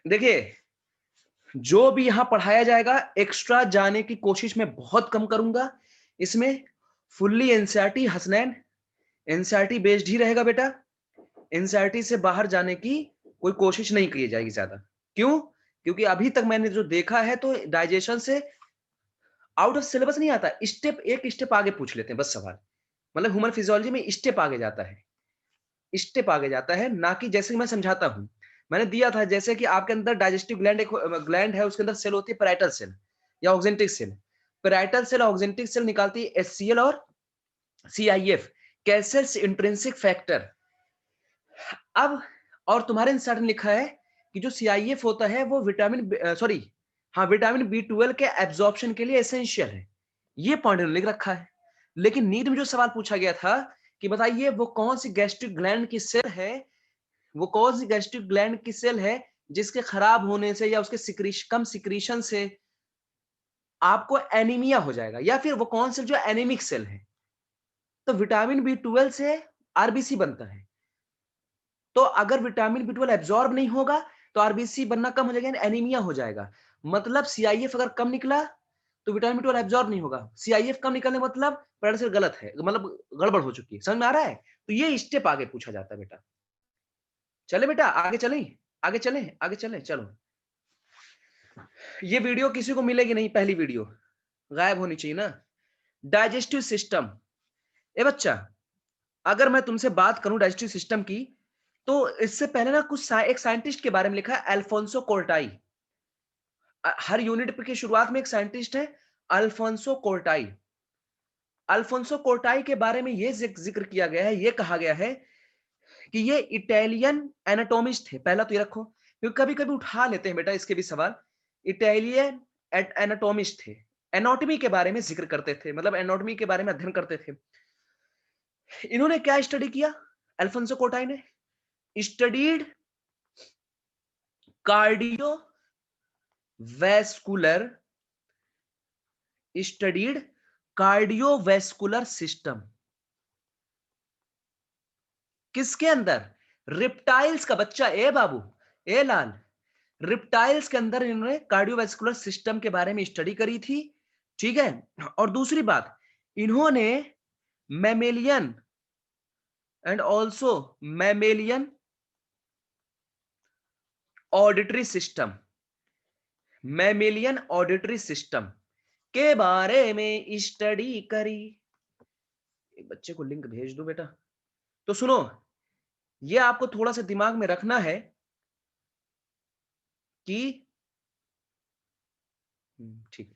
देखिए, जो भी यहां पढ़ाया जाएगा एक्स्ट्रा जाने की कोशिश मैं बहुत कम करूंगा। इसमें fully NCERT Hasnain NCERT based ही रहेगा बेटा। एनसीईआरटी से बाहर जाने की कोई कोशिश नहीं की जाएगी ज्यादा। क्यों? क्योंकि अभी तक मैंने जो देखा है तो डाइजेशन से आउट ऑफ सिलेबस नहीं आता, स्टेप एक स्टेप आगे पूछ लेते हैं बस सवाल। मतलब ह्यूमन फिजियोलॉजी में स्टेप आगे जाता है, स्टेप आगे जाता है, ना कि जैसे मैं समझाता हूं। मैंने दिया था जैसे कि आपके अंदर डाइजेस्टिव ग्लैंड एक ग्लैंड है, उसके अंदर सेल होती है पैराइटल सेल या oxyntic cell. Parietal cell oxyntic cell निकालती है एचसीएल और सीआईएफ, कैल्शियम इंट्रिंसिक फैक्टर। अब और तुम्हारे आंसर में लिखा है कि जो सीआईएफ होता है वो विटामिन सॉरी हाँ विटामिन बी 12 के एब्जॉर्प्शन के लिए एसेंशियल है। ये पॉइंट लिख रखा है। लेकिन नीट में जो सवाल पूछा गया था कि बताइए वो कौन सी गैस्ट्रिक ग्लैंड की सेल है, वो कौन सी गैस्ट्रिक ग्लैंड की सेल है जिसके खराब होने से या उसके कम सिक्रीशन से आपको एनीमिया हो जाएगा, या फिर वो कौन सी जो एनीमिक सेल है। तो विटामिन बी 12 से आरबीसी बनता है। तो अगर विटामिन बी 12 एब्जॉर्ब नहीं होगा तो आरबीसी बनना कम हो जाएगा, एनीमिया हो जाएगा। मतलब सीआईएफ अगर कम निकला तो विटामिन बी 12 एब्जॉर्ब नहीं होगा। सीआईएफ कम निकलने मतलब पैराडाइज सेल गलत है, मतलब गड़बड़ हो चुकी है। समझ में आ रहा है? तो ये स्टेप आगे पूछा जाता है बेटा। चले बेटा आगे चलें, आगे चलें, आगे चलें, चलो। ये वीडियो किसी को मिलेगी नहीं, पहली वीडियो गायब होनी चाहिए ना। Digestive system. ए बच्चा, अगर मैं तुमसे बात करूं डाइजेस्टिव सिस्टम की, तो इससे पहले ना कुछ एक साइंटिस्ट के बारे में लिखा है, अल्फोंसो कोर्टाई। हर यूनिट की शुरुआत में एक साइंटिस्ट है, अल्फोंसो कोर्टाई। अल्फोंसो कोर्टाई के बारे में यह जिक्र किया गया है, यह कहा गया है कि ये इटालियन एनाटोमिस्ट थे। पहला तो ये रखो, क्योंकि कभी कभी उठा लेते हैं बेटा इसके भी सवाल। इटालियन एनाटोमिस्ट थे, एनाटॉमी के बारे में जिक्र करते थे, मतलब एनाटॉमी के बारे में अध्ययन करते थे। इन्होंने क्या स्टडी किया? अल्फोंसो कोर्टाई ने studied cardio vascular studied cardiovascular system. किसके अंदर? रिप्टाइल्स का बच्चा, ए बाबू, ए लाल, रिप्टाइल्स के अंदर इन्होंने कार्डियोवैस्कुलर सिस्टम के बारे में स्टडी करी थी। ठीक है। और दूसरी बात, इन्होंने mammalian and also mammalian auditory system, mammalian auditory system के बारे में स्टडी करी। एक बच्चे को लिंक भेज दो बेटा। तो सुनो, ये आपको थोड़ा सा दिमाग में रखना है कि ठीक है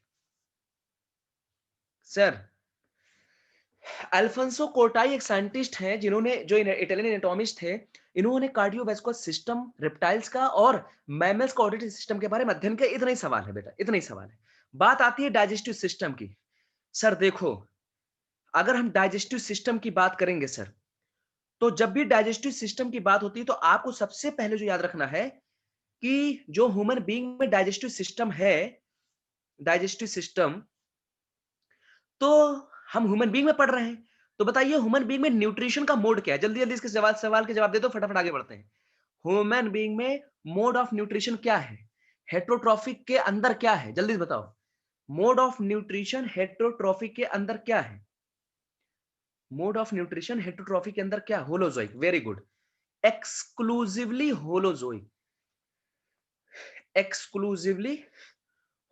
सर, अल्फोंसो कोर्टाई एक साइंटिस्ट हैं जिन्होंने, जो इटालियन एनाटॉमिस्ट थे, इन्होंने कार्डियोवैस्कुलर सिस्टम, रिप्टाइल्स का और मैमल्स का ऑडिटरी सिस्टम के बारे में अध्ययन किया। इतना ही सवाल है बेटा, इतना ही सवाल है। बात आती है डाइजेस्टिव सिस्टम की। सर देखो, अगर हम डाइजेस्टिव सिस्टम की बात करेंगे सर, तो जब भी डाइजेस्टिव सिस्टम की बात होती है तो आपको सबसे पहले जो याद रखना है कि जो ह्यूमन बीइंग में डाइजेस्टिव सिस्टम है, डाइजेस्टिव सिस्टम, तो हम ह्यूमन बीइंग में पढ़ रहे हैं। तो बताइए ह्यूमन बीइंग में न्यूट्रिशन का मोड क्या है? जल्दी जल्दी इसके सवाल के जवाब दे दो, फटाफट आगे बढ़ते हैं। ह्यूमन बीइंग में मोड ऑफ न्यूट्रिशन क्या है? हेट्रोट्रॉफिक के अंदर क्या है? जल्दी से बताओ। मोड ऑफ न्यूट्रिशन हेट्रोट्रॉफिक के अंदर क्या है? मोड ऑफ न्यूट्रिशन हेट्रोट्रॉफिक के अंदर क्या? Holozoic. Very good. Exclusively holozoic, exclusively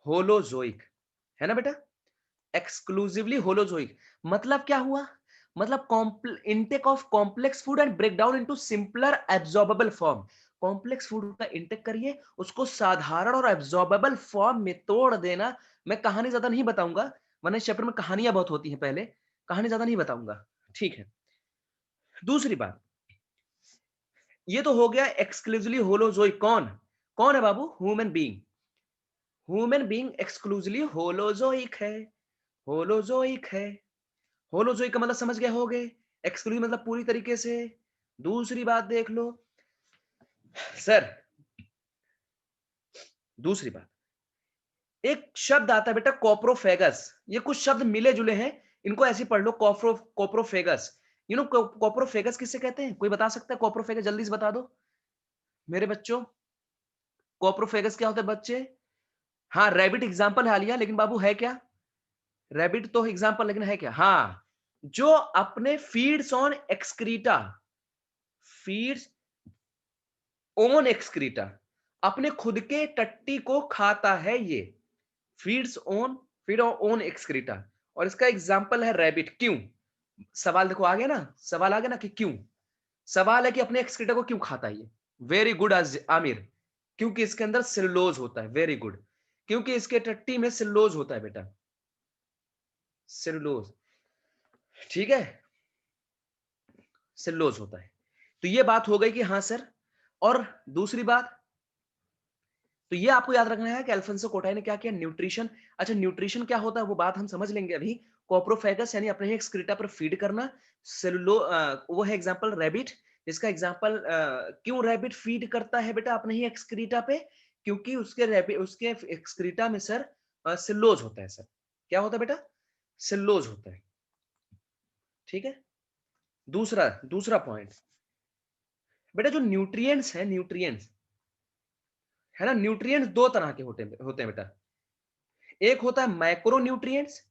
holozoic, है ना बेटा? एक्सक्लूसिवली होलोजोइक मतलब क्या हुआ? मतलब intake of complex food and break down into simpler absorbable form. Complex food का इंटेक करिए, उसको साधारण और एब्जॉर्बेबल फॉर्म में तोड़ देना। मैं कहानी ज्यादा नहीं बताऊंगा, वरना इस चैप्टर में कहानियां बहुत होती हैं, पहले कहानी ज्यादा नहीं बताऊंगा। ठीक है। दूसरी बात, ये तो हो गया एक्सक्लूसिवली होलोजोइक। कौन कौन है बाबू? Human being. Human being exclusively holozoic है, होलोजोइक है। होलोजोइक का मतलब समझ गए होगे, एक्सक्लूसिव मतलब पूरी तरीके से। दूसरी बात देख लो सर, दूसरी बात, एक शब्द आता है बेटा कोप्रोफेगस। ये कुछ शब्द मिले जुले हैं, इनको ऐसे पढ़ लो, कोप्रोफेगस। यू नो कोप्रोफेगस किससे कहते हैं? कोई बता सकता है कोप्रोफेगस? जल्दी से बता दो मेरे बच्चों। कोप्रोफेगस क्या होता है बच्चे? हाँ, रैबिट एग्जाम्पल है लिया, लेकिन बाबू है क्या? रैबिट तो एग्जाम्पल, लेकिन है क्या? हाँ, जो अपने feeds on excreta, feeds own excreta, अपने खुद के टट्टी को खाता है ये, feeds own, feed own excreta. और इसका एग्जाम्पल है रैबिट। क्यों? सवाल देखो आ गया ना, सवाल आ गया ना कि क्यों। सवाल है कि अपने एक्सक्रीटा को क्यों खाता है ये। वेरी गुड आमिर, क्योंकि इसके अंदर सेलुलोज होता है। वेरी गुड, क्योंकि इसके टट्टी में सेलुलोज होता है बेटा, सेलुलोज। ठीक है, सेलुलोज होता है। तो ये बात हो गई कि हाँ सर। और दूसरी बात, तो ये आपको याद रखना है कि अल्फोंसो कोटाई ने क्या किया, न्यूट्रिशन। अच्छा, न्यूट्रिशन क्या होता है वो बात हम समझ लेंगे अभी। कोप्रोफेगस यानी अपने ही एक्सक्रीटा पर फीड करना। सेलुलो वो है एग्जांपल रैबिट, इसका एग्जांपल क्यों रैबिट फीड करता है बेटा अपने ही एक्सक्रीटा पे? क्योंकि उसके रैबिट, उसके एक्सक्रीटा में सर सेलुलोज होता है सर। क्या होता है बेटा? सेलुलोज होता है। ठीक है, दूसरा दूसरा पॉइंट बेटा, जो न्यूट्रिएंट्स है, न्यूट्रिएंट्स है ना, न्यूट्रिएंट्स दो तरह के होते हैं बेटा। एक होता है माइक्रो न्यूट्रिएंट्स।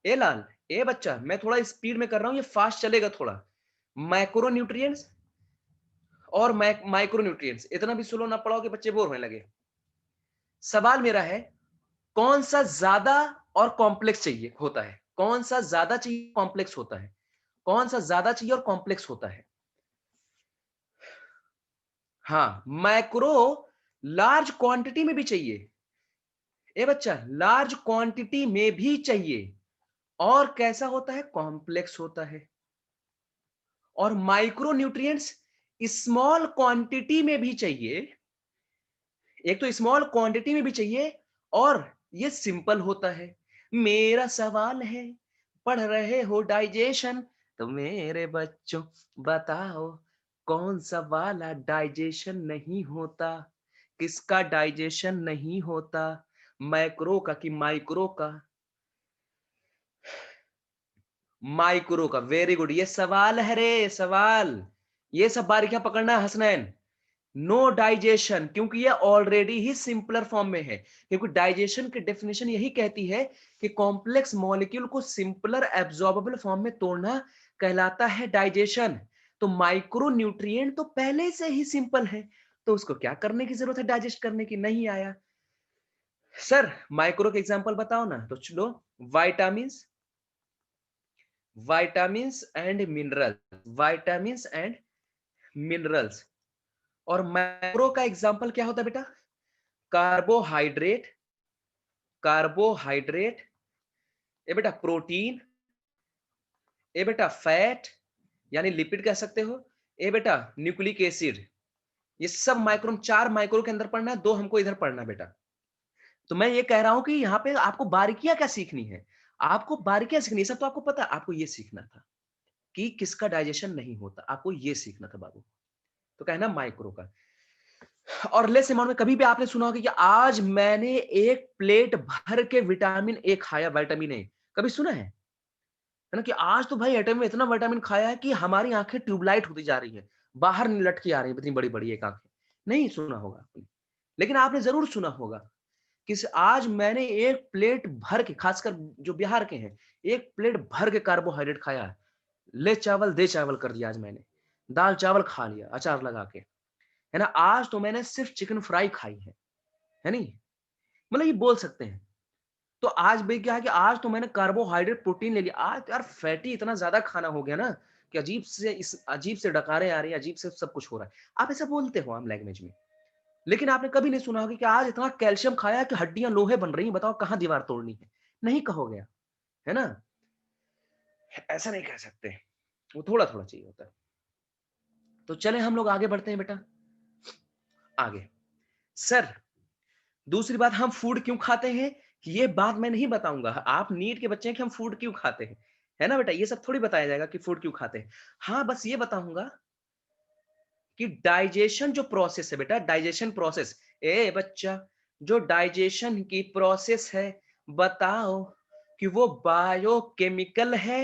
ए लाल, ए बच्चा, मैं थोड़ा स्पीड में कर रहा हूं, ये फास्ट चलेगा थोड़ा। माइक्रो न्यूट्रिएंट्स और माइक्रो न्यूट्रिएंट्स, इतना भी स्लो ना पढ़ाओ कि बच्चे बोर होने लगे। सवाल मेरा है, कौन सा ज्यादा और कॉम्प्लेक्स चाहिए होता है? कौन सा ज्यादा चाहिए, कॉम्प्लेक्स होता है? कौन सा ज्यादा चाहिए और कॉम्प्लेक्स होता है? हाँ, माइक्रो लार्ज क्वांटिटी में भी चाहिए। ए बच्चा, लार्ज क्वांटिटी में भी चाहिए। और कैसा होता है? कॉम्प्लेक्स होता है। और माइक्रो न्यूट्रिएंट्स स्मॉल क्वांटिटी में भी चाहिए। एक तो स्मॉल क्वांटिटी में भी चाहिए, और ये सिंपल होता है। मेरा सवाल है, पढ़ रहे हो डाइजेशन, तो मेरे बच्चों बताओ, कौन सा वाला डाइजेशन नहीं होता? किसका डाइजेशन नहीं होता? मैक्रो का कि माइक्रो का? माइक्रो का। वेरी गुड, ये सवाल है रे, सवाल। ये सब बारीकियां पकड़ना है हसनैन। नो डाइजेशन, क्योंकि ये ऑलरेडी ही सिंपलर फॉर्म में है। क्योंकि डाइजेशन की डेफिनेशन यही कहती है कि कॉम्प्लेक्स मॉलिक्यूल को सिंपलर एब्जॉर्बेबल फॉर्म में तोड़ना कहलाता है डाइजेशन। तो माइक्रो न्यूट्रिएंट तो पहले से ही सिंपल है, तो उसको क्या करने की जरूरत है डाइजेस्ट करने की? नहीं आया सर। माइक्रो के एग्जांपल बताओ ना, तो चलो, vitamin, vitamins and minerals, vitamins and minerals. और मैक्रो का एग्जांपल क्या होता है बेटा? कार्बोहाइड्रेट, कार्बोहाइड्रेट, ए बेटा प्रोटीन, ए बेटा फैट यानी लिपिड कह सकते हो, ए बेटा न्यूक्लिक एसिड। ये सब माइक्रो, चार माइक्रो के अंदर पढ़ना है, दो हमको इधर पढ़ना है बेटा। तो मैं ये कह रहा हूं कि यहाँ पे आपको बारीकियां क्या सीखनी है? आपको बारीकियां सीखनी है, सब तो आपको पता है। आपको ये सीखना था कि किसका डाइजेशन नहीं होता, आपको ये सीखना था बाबू। तो कहना माइक्रो का। और लेस अमाउंट में कभी भी आपने सुना होगा कि आज मैंने एक प्लेट भर के विटामिन ए खाया, विटामिन ए, कभी सुना है ना? कि आज तो भाई एटम में इतना विटामिन खाया है कि हमारी आंखें ट्यूबलाइट होती जा रही है, बाहर लटकी आ रही है इतनी बड़ी बड़ी एक आंखें। नहीं सुना होगा आपने, लेकिन आपने जरूर सुना होगा कि आज मैंने एक प्लेट भर के, खासकर जो बिहार के हैं, एक प्लेट भर के कार्बोहाइड्रेट खाया है। ले चावल दे चावल कर दिया आज मैंने, दाल चावल खा लिया अचार लगा के, है ना? आज तो मैंने सिर्फ चिकन फ्राई खाई है नहीं? मतलब ये बोल सकते हैं। तो आज भी क्या है कि आज तो मैंने कार्बोहाइड्रेट प्रोटीन ले लिया। आज तो यार फैटी इतना ज्यादा खाना हो गया ना कि अजीब से डकारे आ रही है, अजीब से सब कुछ हो रहा है। आप ऐसा बोलते हो आम लैंग्वेज में, लेकिन आपने कभी नहीं सुना होगा कि आज इतना कैल्शियम खाया कि हड्डियां लोहे बन रही हैं, बताओ कहां दीवार तोड़नी है? नहीं कहोगे आप, है ना? ऐसा नहीं कह सकते, वो थोड़ा थोड़ा चाहिए होता है। तो चले हम लोग आगे बढ़ते हैं बेटा, आगे। सर, दूसरी बात, हम फूड क्यों खाते हैं, ये बात मैं नहीं बताऊंगा। आप नीट के बच्चे हैं कि हम फूड क्यों खाते हैं, है ना बेटा? ये सब थोड़ी बताया जाएगा कि फूड क्यों खाते हैं। हाँ, बस ये बताऊंगा कि डाइजेशन जो प्रोसेस है बेटा, डाइजेशन प्रोसेस, ए बच्चा, जो डाइजेशन की प्रोसेस है, बताओ कि वो बायोकेमिकल है,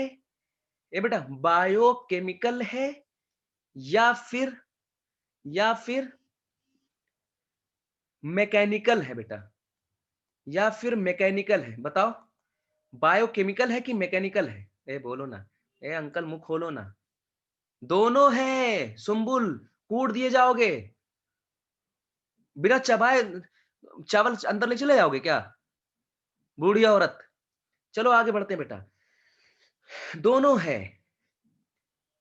ए बेटा बायोकेमिकल है, या फिर, या फिर मैकेनिकल है बेटा या फिर मैकेनिकल है, बताओ। बायोकेमिकल है कि मैकेनिकल है? ए बोलो ना, ए अंकल मुंह खोलो ना। दोनों है सुम्बुल, कूट दिए जाओगे बिना चबाए, चावल अंदर ले चले जाओगे क्या बूढ़ी औरत? चलो आगे बढ़ते हैं बेटा। दोनों है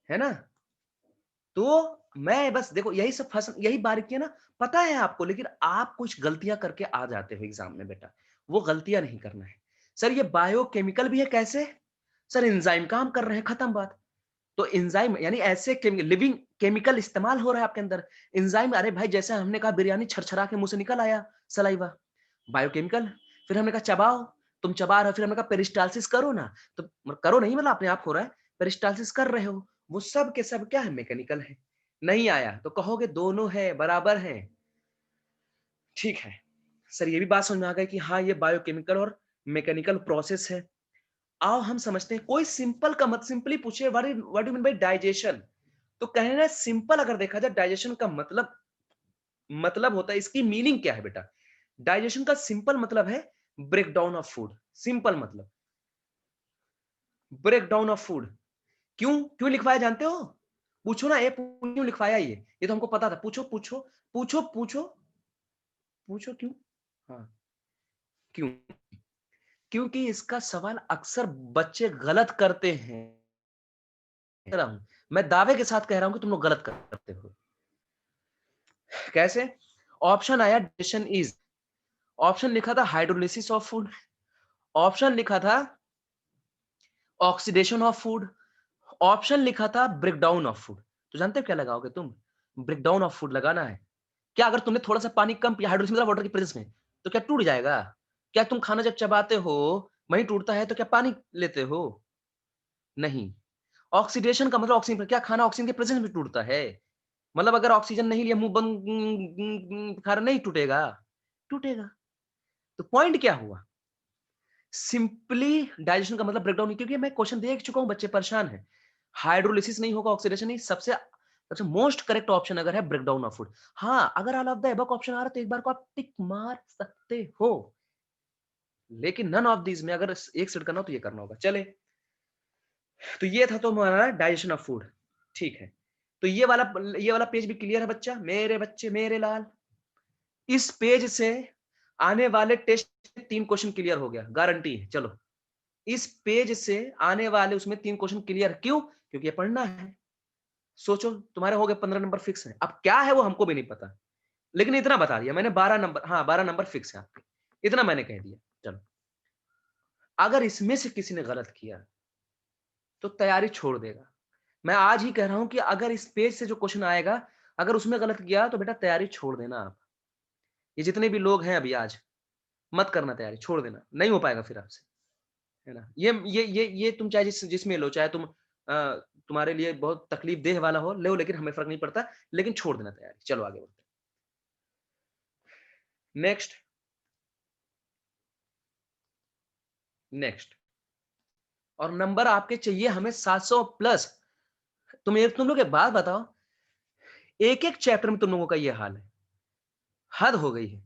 ना? तो मैं बस देखो यही सब फंस, यही बारीकियां ना पता है आपको, लेकिन आप कुछ गलतियां करके आ जाते हो एग्जाम में बेटा, वो गलतियां नहीं करना है। सर ये बायोकेमिकल भी है, कैसे? सर एंजाइम काम कर रहे हैं, खत्म बात। तो एंजाइम यानी ऐसे लिविंग केमिकल इस्तेमाल हो रहा है आपके अंदर। एंजाइम, अरे भाई जैसे हमने कहा बिरयानी छरछरा के मुंह से निकल आया सलाइवा, बायोकेमिकल। फिर हमने कहा चबाओ, तुम चबा रहे हो, फिर हमने कहा पेरिस्टालसिस करो ना, तो करो नहीं मतलब अपने आप हो रहा है, पेरिस्टालसिस कर रहे हो, वो सब के सब क्या है, मैकेनिकल है। नहीं आया तो कहोगे दोनों है, बराबर है। ठीक है सर, ये भी बात समझ में आ गई कि हाँ ये बायोकेमिकल और मैकेनिकल प्रोसेस है। आओ हम समझते हैं, कोई सिंपल का मत सिंपली पूछे what do mean by digestion, तो कहना सिंपल अगर देखा जाए डाइजेशन का मतलब होता है, इसकी मीनिंग क्या है बेटा? डाइजेशन का सिंपल मतलब है break down of food, simple मतलब ब्रेक डाउन ऑफ फूड। क्यों क्यों लिखवाया जानते हो? पूछो ना, क्यों लिखवाया ये तो हमको पता था, पूछो पूछो पूछो पूछो पूछो क्यों? हाँ क्यों? क्योंकि इसका सवाल अक्सर बच्चे गलत करते हैं। मैं दावे के साथ कह रहा हूं कि तुम लोग गलत करते हो। कैसे? ऑप्शन आया डाइजेशन इज, ऑप्शन लिखा था हाइड्रोलिसिस ऑफ फूड, ऑप्शन लिखा था ऑक्सीडेशन ऑफ फूड, ऑप्शन लिखा था ब्रेकडाउन ऑफ फूड। तो जानते हो क्या लगाओगे तुम? ब्रेकडाउन ऑफ फूड लगाना है। क्या अगर तुमने थोड़ा सा पानी कम पिया हाइड्रोलिसिस मतलब वाटर की प्रेजेंस में, तो क्या टूट जाएगा? क्या तुम खाना जब चबाते हो वहीं टूटता है, तो क्या पानी लेते हो? नहीं। ऑक्सीडेशन का मतलब ऑक्सीजन, क्या खाना ऑक्सीजन के प्रेजेंस में टूटता है? मतलब अगर ऑक्सीजन नहीं लिया, मुंह बंद खा रहे, नहीं टूटेगा? टूटेगा। तो पॉइंट क्या हुआ? सिंपली डाइजेशन का मतलब ब्रेकडाउन, क्योंकि मैं क्वेश्चन देख चुका हूं, बच्चे परेशान है। हाइड्रोलिसिस नहीं होगा, ऑक्सीडेशन नहीं, सबसे सबसे मोस्ट करेक्ट ऑप्शन अगर है ब्रेकडाउन ऑफ फूड। हाँ अगर all of the above option आ रहा है तो एक बार को आप टिक मार सकते हो, लेकिन नन ऑफ दीज में अगर एक सेट करना हो तो ये करना होगा। चले, तो ये था तो हमारा डाइजेशन ऑफ फूड। ठीक है, तो ये वाला पेज भी क्लियर है बच्चा, मेरे बच्चे मेरे लाल। इस पेज से आने वाले टेस्ट 3 क्वेश्चन क्लियर हो गया, गारंटी है। चलो, इस पेज से आने वाले उसमें 3 क्वेश्चन क्लियर, क्यों? क्योंकि ये पढ़ना है। सोचो तुम्हारे हो गए 15 नंबर फिक्स है। अब क्या है वो हमको भी नहीं पता, लेकिन इतना बता दिया मैंने, 12 नंबर, हाँ 12 नंबर फिक्स है आपके, इतना मैंने कह दिया। चलो, अगर इसमें से किसी ने गलत किया तो तैयारी छोड़ देगा। मैं आज ही कह रहा हूं कि अगर इस पेज से जो क्वेश्चन आएगा, अगर उसमें गलत किया तो बेटा तैयारी छोड़ देना आप। ये जितने भी लोग हैं अभी आज, मत करना तैयारी, छोड़ देना, नहीं हो पाएगा फिर आपसे, है ना? ये तुम चाहे जिसमें लो, चाहे तुम तुम्हारे लिए बहुत तकलीफ देह वाला हो लो, लेकिन हमें फर्क नहीं पड़ता, लेकिन छोड़ देना तैयारी। चलो आगे बढ़ते हैं। नेक्स्ट नेक्स्ट, और नंबर आपके चाहिए हमें 700 प्लस। तुम लोग एक बात बताओ, एक एक चैप्टर में तुम लोगों का ये हाल है, हद हो गई है।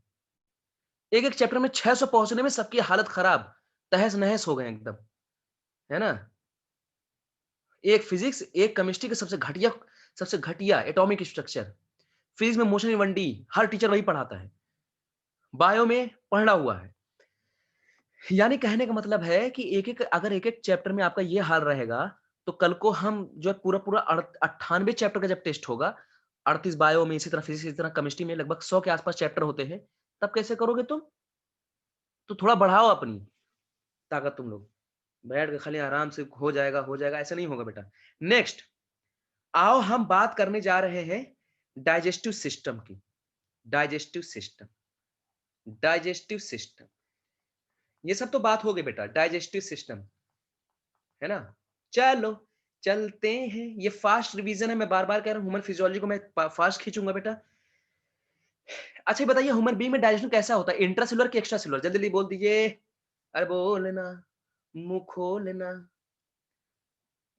एक एक चैप्टर में 600 पहुंचने में सबकी हालत खराब, तहस नहस हो गए एकदम, है ना? एक फिजिक्स, एक केमिस्ट्री के सबसे घटिया एटॉमिक स्ट्रक्चर, फिजिक्स में motion in 1D, her teacher वही पढ़ाता है, बायो में पढ़ा हुआ है। यानी कहने का मतलब है कि अगर एक एक चैप्टर में आपका ये हाल रहेगा, तो कल को हम जो है पूरा पूरा 98 चैप्टर का जब टेस्ट होगा, 38 बायो में, इसी तरह फिजिक्स, इसी तरह केमिस्ट्री में लगभग 100 के आसपास चैप्टर होते हैं, तब कैसे करोगे तुम? तो थोड़ा बढ़ाओ अपनी ताकत तुम लोग, बैठ के खाली आराम से हो जाएगा ऐसा नहीं होगा बेटा। नेक्स्ट, आओ हम बात करने जा रहे हैं डाइजेस्टिव सिस्टम की। डाइजेस्टिव सिस्टम, डाइजेस्टिव सिस्टम, ये सब तो बात हो गई बेटा, डाइजेस्टिव सिस्टम, है ना? चलो चलते हैं, ये फास्ट रिवीजन है, मैं बार बार कह रहा हूं, ह्यूमन फिजियोलॉजी को मैं फास्ट खींचूंगा बेटा। अच्छा ये बताइए, ह्यूमन बीइंग में डाइजेशन कैसा होता है, इंट्रासेलुलर कि एक्स्ट्रा सेलुलर? जल्दी जल्दी बोल दीजिए, अरे बोलना, मुंह खोलना।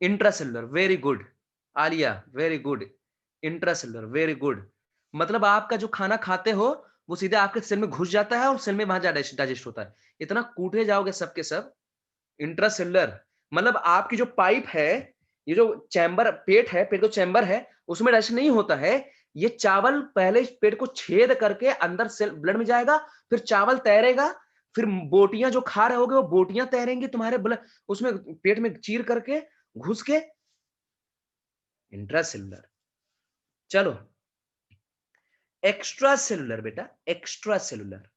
Intracellular, very good. Alia very good. Intracellular very good, मतलब आपका जो खाना खाते हो वो सीधे आपके सेल में घुस जाता है और सेल में वहां डाइजेस्ट होता है। इतना कूटे जाओगे सब के सब। इंट्रासेलुलर मतलब आपकी जो पाइप है, ये जो चैम्बर पेट है, पेट का चैम्बर है, उसमें डाइजेशन नहीं होता है। ये चावल पहले पेट को छेद करके अंदर सेल ब्लड में जाएगा, फिर चावल तैरेगा, फिर बोटियां जो खा रहे होगे वो बोटियां तैरेंगी तुम्हारे ब्लड उसमें, पेट में चीर करके घुस के। इंट्रासेलुलर। चलो एक्स्ट्रा सेलुलर बेटा, एक्स्ट्रा सेलुलर।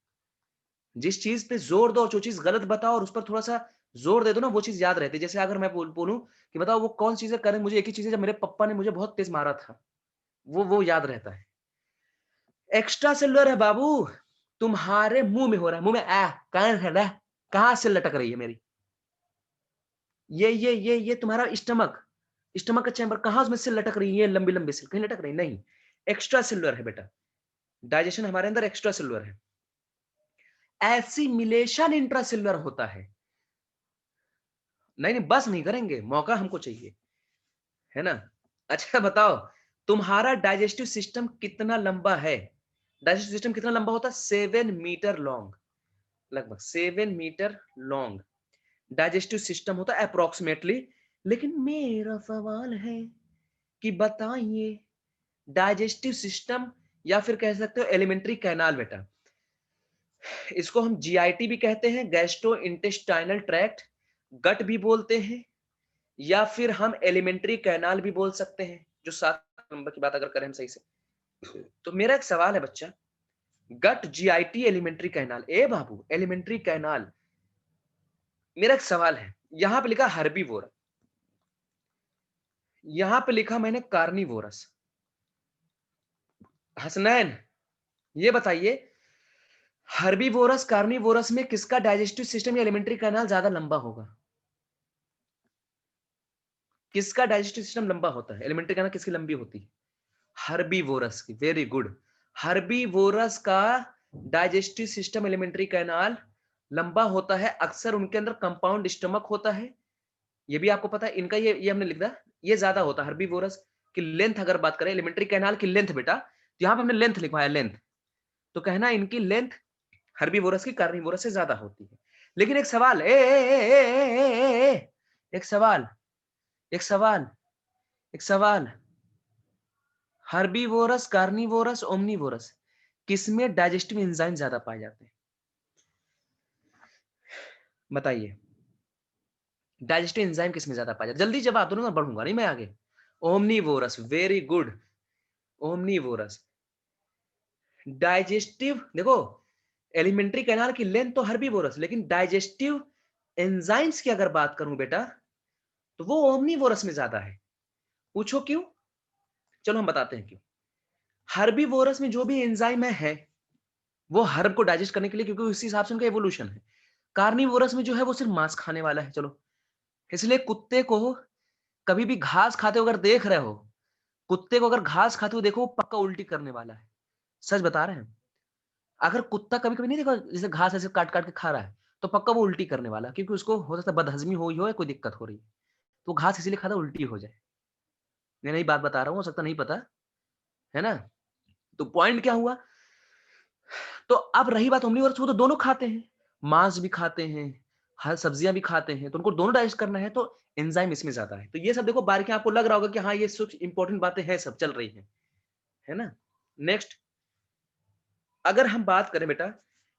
जिस चीज पे जोर दो, जो चीज गलत बताओ और उस पर थोड़ा सा जोर दे दो ना, वो चीज याद रहती है। जैसे अगर मैं बोलूं कि बताओ वो कौन सी चीजें करें, मुझे एक ही चीज है, जब मेरे पापा ने मुझे बहुत तेज मारा था, वो याद रहता है। एक्स्ट्रा सेलुलर है बाबू, तुम्हारे मुंह में हो रहा है, मुंह में कहां है ना, कहां से लटक रही है मेरी, ये तुम्हारा स्टमक, स्टमक का चैम्बर, कहां उसमें से लटक रही है, लंबी लंबी से कहीं लटक रही नहीं। एक्स्ट्रा सेलुलर है बेटा, डाइजेशन हमारे अंदर एक्स्ट्रा सेलुलर है। एसिमिलेशन इंट्रासेलुलर होता है। नहीं नहीं बस नहीं करेंगे, मौका हमको चाहिए, है ना। अच्छा बताओ, तुम्हारा डाइजेस्टिव सिस्टम कितना लंबा है? डाइजेस्टिव सिस्टम कितना लंबा होता है? 7 मीटर लॉन्ग, लगभग 7 मीटर लॉन्ग डाइजेस्टिव सिस्टम होता है अप्रोक्सीमेटली। लेकिन मेरा सवाल है कि बताइए, डाइजेस्टिव सिस्टम या फिर कह सकते हो एलिमेंट्री कैनाल बेटा, इसको हम जीआईटी भी कहते हैं, गैस्ट्रो इंटेस्टाइनल ट्रैक्ट, गट भी बोलते हैं, या फिर हम एलिमेंट्री कैनाल भी बोल सकते हैं, जो 7 नंबर की बात अगर करें हम सही से। तो मेरा एक सवाल है बच्चा, गट जीआईटी एलिमेंट्री कैनाल, ए बाबू एलिमेंट्री कैनाल, मेरा एक सवाल है, यहां पे लिखा हर्बीवोर, यहां पे लिखा मैंने कार्निवोरस। हसनैन ये बताइए, हर्बीवोरस कार्निवोरस में किसका डाइजेस्टिव सिस्टम या एलिमेंट्री कैनाल ज्यादा लंबा होगा? किसका डाइजेस्टिव सिस्टम लंबा होता है? एलिमेंट्री कैनाल किसकी लंबी होती है? हर्बीवोरस की। Very good. हर्बीवोरस का डाइजेस्टिव सिस्टम एलिमेंट्री कैनाल लंबा होता है, अक्सर उनके अंदर कंपाउंड स्टमक होता है, ये भी आपको पता है। इनका ये हमने लिख दिया, ये ज्यादा होता है हर्बीवोरस की लेंथ। अगर बात करें एलिमेंट्री कैनाल की लेंथ बेटा, तो यहां पे हमने लेंथ लिखवाया लेंथ, तो कहना इनकी लेंथ हर्बीवोरस की कार्निवोरस से ज्यादा होती है। लेकिन एक सवाल, एक सवाल, एक सवाल, एक सवाल, हर्बीवोरस, कार्निवोरस, ओमनीवोरस, किसमें डाइजेस्टिव एंजाइम ज्यादा पाए जाते हैं? बताइए, डाइजेस्टिव एंजाइम किसमें ज्यादा पाए जाते हैं? जल्दी जवाब दो ना, बढ़ूंगा नहीं मैं आगे। Omnivorous, very good, omnivorous. Digestive देखो, एलिमेंट्री कैनाल की लेंथ तो हर्बीवोरस, लेकिन डाइजेस्टिव एंजाइम्स की अगर बात करूं बेटा, तो वो ओमनीवोरस में ज्यादा है। पूछो क्यों? चलो हम बताते हैं क्यों। हर्बीवोरस में जो भी एंजाइम है वो हर्ब को डाइजेस्ट करने के लिए, क्योंकि उसी हिसाब से उनका एवोल्यूशन है। कार्निवोरस में जो है वो सिर्फ मांस खाने वाला है। चलो, इसलिए कुत्ते को कभी भी घास खाते हुए अगर देख रहे हो, कुत्ते को अगर घास खाते हुए देखो, वो पक्का उल्टी करने वाला है। सच बता रहे हैं। अगर कुत्ता कभी कभी नहीं देखा, जैसे घास ऐसे काट काट के खा रहा है, तो पक्का वो उल्टी करने वाला है, क्योंकि उसको हो सकता है बदहजमी हो या कोई दिक्कत हो रही है, तो घास इसीलिए खाता उल्टी हो जाए। मैं नई बात बता रहा हूँ, हो सकता नहीं पता, है ना। तो पॉइंट क्या हुआ? तो अब रही बात ओमनीवोरस, वो तो दोनों खाते हैं, मांस भी खाते हैं, हर सब्जियां भी खाते हैं, तो उनको दोनों डाइजेस्ट करना है, तो एंजाइम इसमें ज्यादा है। तो ये सब देखो बारीकियां, आपको लग रहा होगा कि हाँ ये कुछ इंपॉर्टेंट बातें हैं, सब चल रही हैं, है ना। नेक्स्ट, अगर हम बात करें बेटा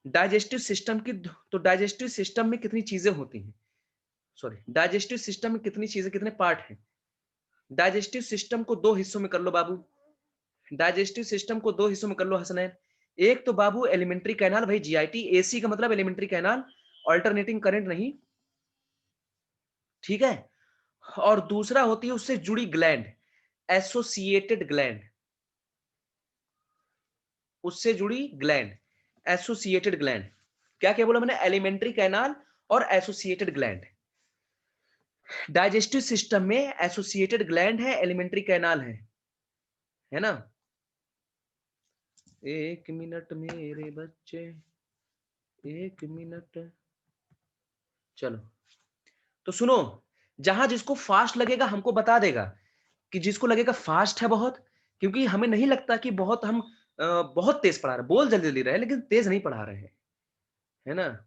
डाइजेस्टिव सिस्टम की, तो डाइजेस्टिव सिस्टम में कितनी चीजें होती हैं? सॉरी, डाइजेस्टिव सिस्टम में कितनी चीजें, कितने पार्ट हैं? डाइजेस्टिव सिस्टम को दो हिस्सों में कर लो बाबू, डाइजेस्टिव सिस्टम को दो हिस्सों में कर लो हसनैन। एक तो बाबू एलिमेंट्री कैनाल, भाई जीआईटी, एसी का मतलब एलिमेंट्री कैनाल, अल्टरनेटिंग करंट नहीं, ठीक है। और दूसरा होती है उससे जुड़ी ग्लैंड, एसोसिएटेड ग्लैंड, उससे जुड़ी ग्लैंड, एसोसिएटेड ग्लैंड। क्या क्या बोला मैंने? एलिमेंट्री कैनाल और एसोसिएटेड ग्लैंड। डाइजेस्टिव सिस्टम में एसोसिएटेड ग्लैंड है, एलिमेंट्री कैनाल है ना। 1 मिनट मेरे बच्चे, 1 मिनट। चलो, तो सुनो, जहां जिसको फास्ट लगेगा हमको बता देगा, कि जिसको लगेगा फास्ट है बहुत, क्योंकि हमें नहीं लगता कि बहुत हम बहुत तेज पढ़ा रहे, बोल जल्दी जल्दी रहे लेकिन तेज नहीं पढ़ा रहे हैं, है ना।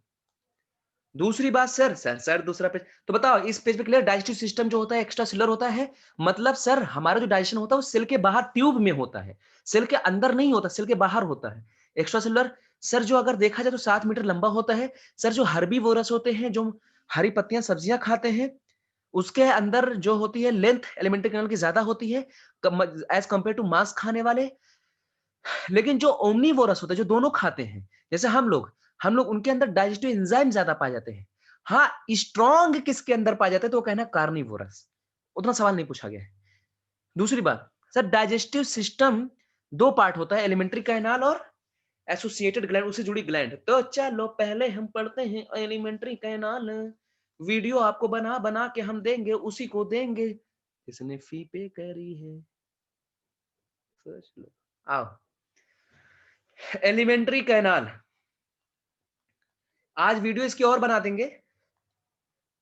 दूसरी बात सर, सर दूसरा पेज तो बताओ, इस पेज पे क्लियर, डाइजेस्टिव सिस्टम जो होता है एक्स्ट्रा सेलुलर होता है, मतलब सर हमारा जो डाइजेशन होता है वो सेल के बाहर ट्यूब में होता है, सेल के अंदर नहीं होता, सेल के बाहर होता है। एक्स्ट्रा सेलुलर सर जो अगर देखा जाए तो 7 मीटर लंबा होता है। सर जो हर्बीवोरस होते हैं, जो हरी पत्तियां सब्जियां खाते हैं, उसके अंदर जो होती है लेंथ एलिमेंट्री कैनाल की ज्यादा होती है एज कंपेयर टू मांस खाने वाले। लेकिन जो ओमनीवोरस होते हैं, जो दोनों खाते हैं, जैसे हम लोग उनके अंदर डाइजेस्टिव एंजाइम ज्यादा पाए जाते हैं। हाँ, स्ट्रॉन्ग किसके अंदर पाए जाते हैं तो वो कहना कार्निवोरस। उतना सवाल नहीं पूछा गया है। दूसरी बात सर, डाइजेस्टिव सिस्टम दो पार्ट होता है, एलिमेंट्री कैनाल और एसोसिएटेड ग्लैंड, उससे जुड़ी ग्लैंड। तो चलो पहले हम पढ़ते हैं एलिमेंट्री कैनाल। वीडियो आपको बना बना के हम देंगे, उसी को देंगे इसने फी पे करी है। सोच लो, आओ एलिमेंट्री कैनाल। आज वीडियो इसकी और बना देंगे।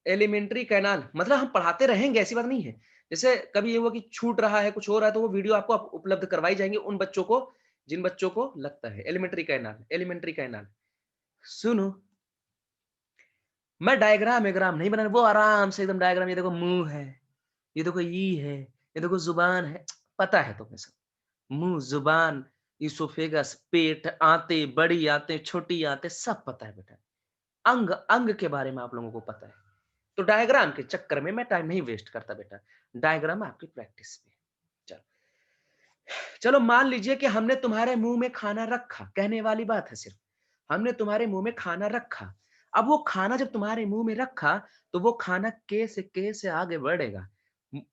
एलिमेंट्री कैनाल मतलब हम पढ़ाते रहेंगे, ऐसी बात नहीं है। जैसे कभी ये हुआ कि छूट रहा है, कुछ हो रहा है, तो वो वीडियो आपको उपलब्ध करवाई जाएंगे उन बच्चों को जिन बच्चों को लगता है। एलिमेंट्री कैनाल, एलिमेंट्री कैनाल सुनो, मैं डायग्राम एग्राम नहीं बनाने, वो आराम से एकदम डायग्राम, ये देखो मुंह है, ये देखो ई है, ये देखो जुबान है, पता है तुम्हें सब। मुंह, जुबान, इसोफेगस, पेट, आंतें, बड़ी आंतें, छोटी आंतें, सब पता है बेटा। अंग अंग के बारे में आप लोगों को पता है। तो डायग्राम के चक्कर में मैं टाइम नहीं वेस्ट करता बेटा, डायग्राम आपकी प्रैक्टिस पे। चलो चलो, मान लीजिए कि हमने तुम्हारे मुंह में खाना रखा, कहने वाली बात है सिर्फ, हमने तुम्हारे मुंह में खाना रखा। अब वो खाना जब तुम्हारे मुंह में रखा, तो वो खाना के से आगे बढ़ेगा।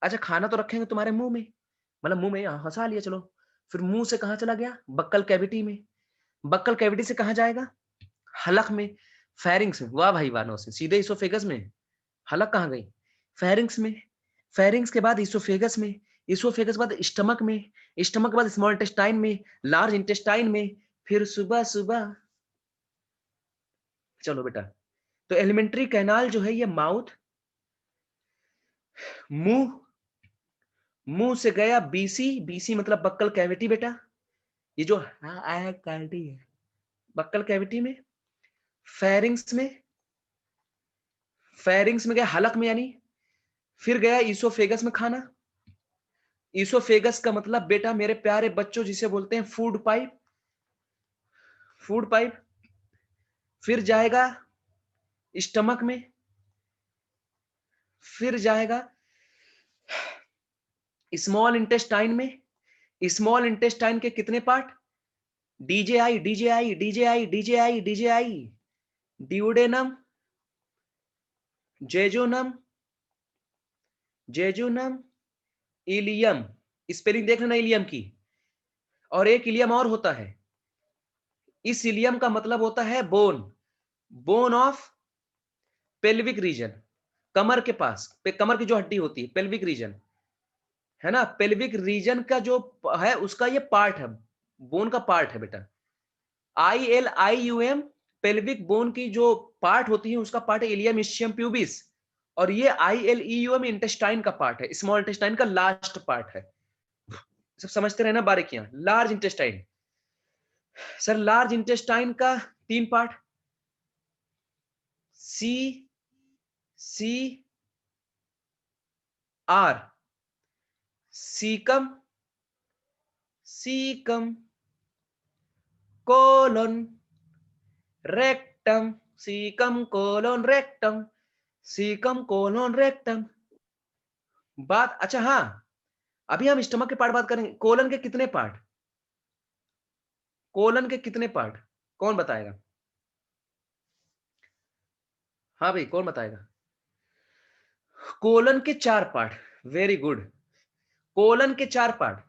अच्छा, खाना तो रखेंगे तुम्हारे मुंह में, मतलब मुंह में हंसा लिया, चलो फिर मुंह से कहां चला गया, बक्कल कैविटी में। बक्कल कैविटी से कहां जाएगा, हलक में, फेरिंग्स में। वाह भाई वाह, नौसिन सीधे इसोफेगस में। हलक कहाँ गई, फेरिंग्स में। फेरिंग्स के बाद इसोफेगस में, इसोफेगस बाद स्टमक में, स्टमक के बाद स्मॉल इंटेस्टाइन में, लार्ज इंटेस्टाइन में, फिर सुबह सुबह। चलो बेटा, तो एलिमेंट्री कैनाल जो है ये माउथ, मुंह, मुंह से गया बीसी, बीसी मतलब बक्कल कैविटी बेटा, ये जो कैविटी है, बक्कल कैविटी में, फेरिंग्स में, फेरिंग्स में गया हलक में, यानी फिर गया इसोफेगस में खाना। इसोफेगस का मतलब बेटा मेरे प्यारे बच्चों जिसे बोलते हैं फूड पाइप, फूड पाइप। फिर जाएगा स्टमक में, फिर जाएगा स्मॉल इंटेस्टाइन में। स्मॉल इंटेस्टाइन के कितने part, DJI DJI DJI DJI DJI, duodenum, jejunum, jejunum, ileum, spelling देख लेना इलियम की। और एक इलियम और होता है, इस इलियम का मतलब होता है bone, bone of pelvic region, कमर के पास, कमर की जो हड्डी होती है, पेल्विक रीजन, है ना। पेल्विक रीजन का जो है उसका ये पार्ट है, बोन का पार्ट है बेटा। ILIUM, पेल्विक बोन की जो पार्ट होती है उसका पार्ट है इलियम इस्चियम प्यूबिस। और ये ILEUM इंटेस्टाइन का पार्ट है, स्मॉल इंटेस्टाइन का लास्ट पार्ट है। सब समझते रहना बारीकियां। Large intestine, sir large intestine का 3 part, C, C, R, caecum, caecum, colon, rectum, caecum colon rectum, caecum colon rectum. बात अच्छा, हाँ अभी हम स्टमक के पार्ट बात करेंगे। कोलन के कितने पार्ट, कोलन के कितने पार्ट, कौन बताएगा। हाँ भाई कौन बताएगा। कोलन के 4 पार्ट, वेरी गुड। कोलन के 4 पार्ट।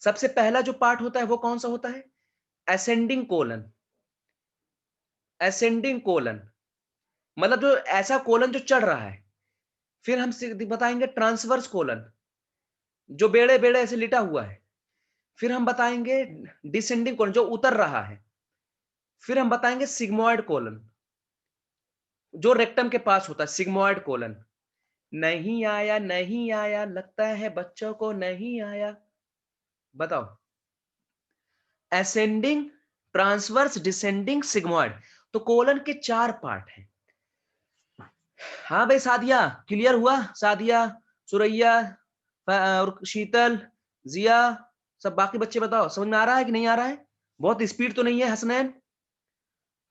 सबसे पहला जो पार्ट होता है वो कौन सा होता है, असेंडिंग कोलन, असेंडिंग कोलन मतलब जो ऐसा कोलन जो चढ़ रहा है। फिर हम बताएंगे ट्रांसवर्स कोलन, जो बेड़े बेड़े ऐसे लिटा हुआ है। फिर हम बताएंगे डिसेंडिंग कोलन, जो उतर रहा है। फिर हम बताएंगे सिग्मोइड कोलन, जो रेक्टम के पास होता है, सिग्मोइड कोलन। नहीं आया, नहीं आया, लगता है बच्चों को नहीं आया। बताओ, असेंडिंग, ट्रांसवर्स, डिसेंडिंग, सिग्मॉइड। तो कोलन के 4 पार्ट हैं। हाँ भाई सादिया, क्लियर हुआ? सादिया, सुरैया और शीतल, जिया, सब बाकी बच्चे बताओ, समझ में आ रहा है कि नहीं आ रहा है? बहुत स्पीड तो नहीं है हसनैन?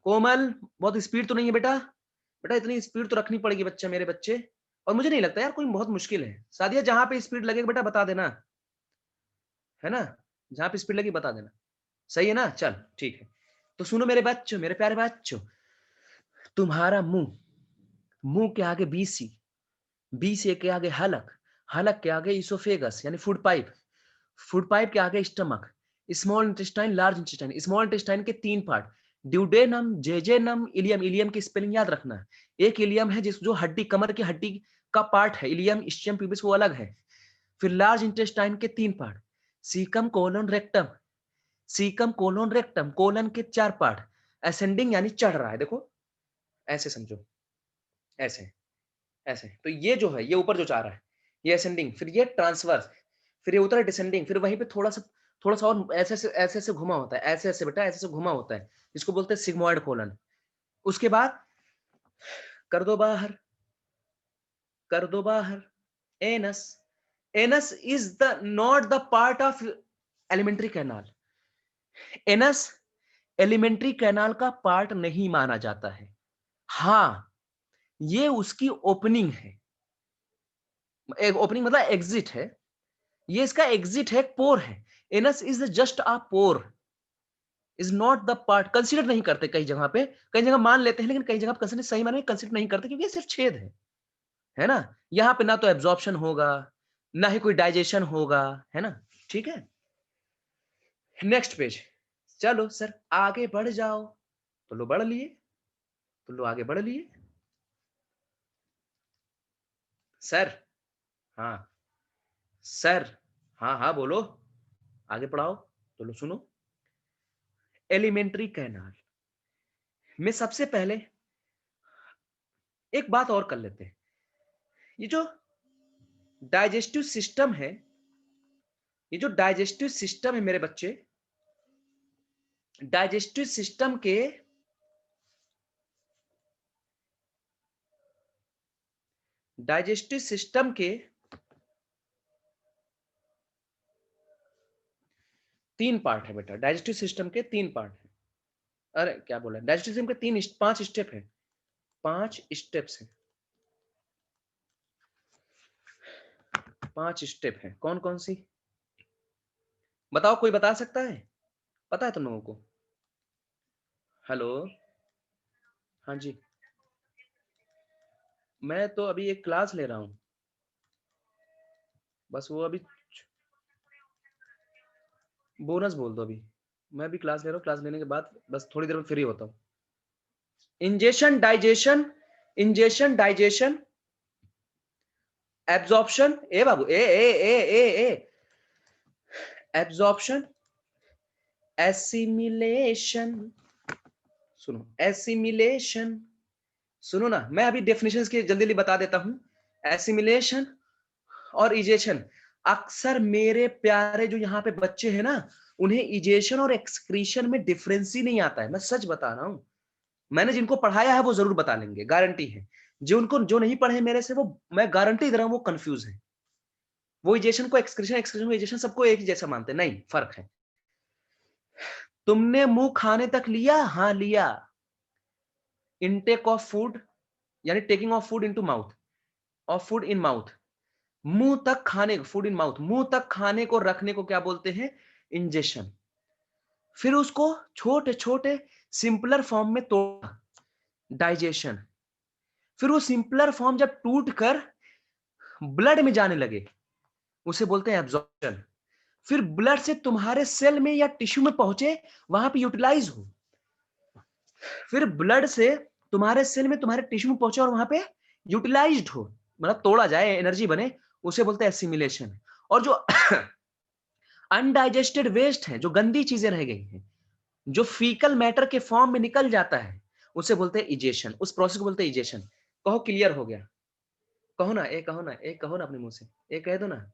कोमल, बहुत स्पीड तो नहीं है बेटा? बेटा इतनी स्पीड तो रखनी पड़ेगी बच्चा, मेरे बच्चे। और मुझे नहीं लगता यार कोई बहुत मुश्किल है। सादिया जहां पे स्पीड लगेगा बेटा बता देना, है ना? जहां पे स्पीड लगी बता देना, सही है ना? चल ठीक है। तो सुनो मेरे बच्चों, मेरे प्यारे बच्चों, तुम्हारा मुंह, मुंह के आगे बीसी, बीसी के आगे हलक, हलक के आगे इसोफेगस यानी फूड पाइप, फूड पाइप के आगे stomach, small intestine, large intestine. Small intestine के 3 part, duodenum, jejunum, ileum. Ileum की स्पेलिंग याद रखना। एक इलियम है जिस जो हड्डी, कमर की हड्डी का पार्ट है, इलियम, स्टियम, प्यूबिस वो अलग है। फिर लार्ज इंटेस्टाइन के 3 part, caecum, colon, rectum. Caecum, colon, rectum, colon के 4 पार्ट। असेंडिंग यानी चढ़ रहा है, देखो ऐसे समझो, ऐसे ऐसे। तो ये जो है, ये ऊपर जो जा रहा है ये असेंडिंग, फिर ये ट्रांसवर्स, फिर ये उतर डिसेंडिंग, फिर वहीं पे थोड़ा सा और ऐसे ऐसे घुमा होता है, ऐसे ऐसे बेटा, ऐसे ऐसे घुमा होता है, इसको बोलते हैं सिग्मोइड कोलन। उसके बाद कर दो बाहर, कर दो बाहर, anus. Anus is the not the part of alimentary canal. Anus alimentary canal का पार्ट नहीं माना जाता है। हाँ, ये उसकी ओपनिंग है। ओपनिंग मतलब एग्जिट है, ये इसका एग्जिट है, पोर है। Anus is just a pore, is not the part. Consider नहीं करते कई जगह पे, कई जगह मान लेते हैं लेकिन कई जगह कंसीडर, सही माने कंसीडर नहीं करते क्योंकि ये सिर्फ छेद है ना? यहाँ पे ना तो एब्जॉर्प्शन होगा, ना ही कोई डाइजेशन होगा, है ना? ठीक है, नेक्स्ट पेज। चलो सर आगे बढ़ जाओ, तो लो बढ़ लिए, तो लो आगे बढ़ लिए सर। हाँ सर, हाँ हाँ बोलो, आगे पढ़ाओ, तो लो सुनो। एलिमेंट्री कैनाल में सबसे पहले एक बात और कर लेते हैं। ये जो डाइजेस्टिव सिस्टम है, ये जो डाइजेस्टिव सिस्टम है मेरे बच्चे, डाइजेस्टिव सिस्टम के डाइजेस्टिव सिस्टम के 3 पार्ट है बेटा। डाइजेस्टिव सिस्टम के 3 पार्ट है। अरे क्या बोला, डाइजेस्टिव सिस्टम के 5 स्टेप है, 5 स्टेप्स है, 5 स्टेप है। कौन कौन सी बताओ, कोई बता सकता है? पता है तुम लोगों को? हेलो, हाँ जी, मैं तो अभी एक क्लास ले रहा हूँ, बस वो अभी बोनस बोल दो। अभी मैं भी क्लास ले रहा हूँ, क्लास लेने के बाद बस थोड़ी देर में फ्री होता हूँ। Ingestion, digestion, ingestion, digestion, absorption, ए बाबू, ए एब्जॉर्प्शन, एसिमिलेशन, सुनो एसिमिलेशन, सुनो ना, मैं अभी डेफिनेशंस की जल्दी जल्दी बता देता हूं। एसिमिलेशन और इजेशन, अक्सर मेरे प्यारे जो यहाँ पे बच्चे हैं ना, उन्हें इजेशन और एक्सक्रीशन में डिफरेंस ही नहीं आता है, मैं सच बता रहा हूं। मैंने जिनको पढ़ाया है वो जरूर बता लेंगे, गारंटी है। जो उनको जो नहीं पढ़े मेरे से, वो मैं गारंटी दे रहा हूं वो कंफ्यूज है। वो इजेशन को एक्सक्रीशन, एक्सक्रीशन को इजेशन, सबको एक ही जैसा मानते हैं, नहीं फर्क है। तुमने मुंह खाने तक लिया? हाँ लिया। इनटेक ऑफ फूड यानी taking of food into mouth, of food in mouth. मुंह तक खाने, फूड इन माउथ, मुंह तक खाने को रखने को क्या बोलते हैं? इंजेशन। फिर उसको छोटे छोटे सिंपलर फॉर्म में तोड़ा, डाइजेशन। फिर वो सिंपलर फॉर्म जब टूट कर ब्लड में जाने लगे, उसे बोलते हैं एब्जॉर्प्शन। फिर ब्लड से तुम्हारे सेल में या टिश्यू में पहुंचे, वहां पे यूटिलाइज हो। फिर ब्लड से तुम्हारे सेल में, तुम्हारे टिश्यू में पहुंचे और वहां पे यूटिलाइज्ड हो, मतलब तोड़ा जाए, एनर्जी बने, उसे बोलते हैं एसिमिलेशन। और जो अनडाइजेस्टेड वेस्ट है, जो गंदी चीजें रह गई हैं, जो फीकल मैटर के फॉर्म में निकल जाता है, उसे बोलते हैं इजेशन। उस प्रोसेस को बोलते हैं इजेशन। कहो क्लियर हो गया? कहो ना, एक कहो ना, एक कहो ना अपने मुंह से, एक कह दो ना।